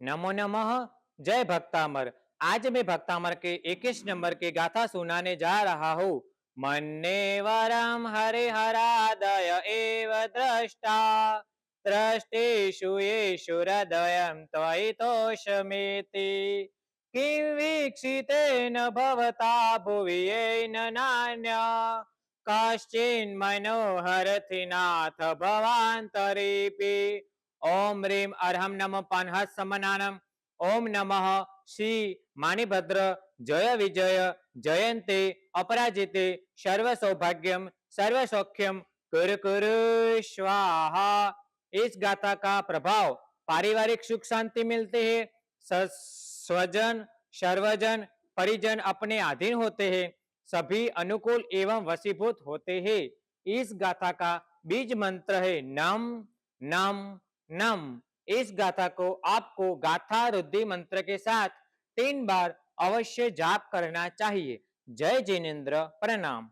नमो नमः। जय भक्तामर। आज मैं भक्तामर के 21 नंबर की गाथा सुनाने जा रहा हूँ। मन्ने वरम हरिहरादय एव द्रष्टा, द्रष्टेषु येषु हृदयं त्वयि तोषमेति। किं वीक्षितेन भवता भुवि येन नान्या, कश्चिन्मनोहरति नाथ भवान्तरेऽपि। ओम ह्रीं अर्हं नमः पान्हस् समनानम। ओम नमः श्री माणिभद्र जय विजय जयन्ते अपराजिते सर्व सौभाग्यम सर्व सौख्यम कुरु कुरु स्वाहा। इस गाथा का प्रभाव पारिवारिक सुख शांति मिलते हैं, स्वजन सर्वजन परिजन अपने अधीन होते हैं, सभी अनुकूल एवं वशीभूत होते हैं। इस गाथा का बीज मंत्र है नम नम नम। इस गाथा को आपको गाथा रुद्धि मंत्र के साथ 3 बार अवश्य जाप करना चाहिए। जय जिनेन्द्र, प्रणाम।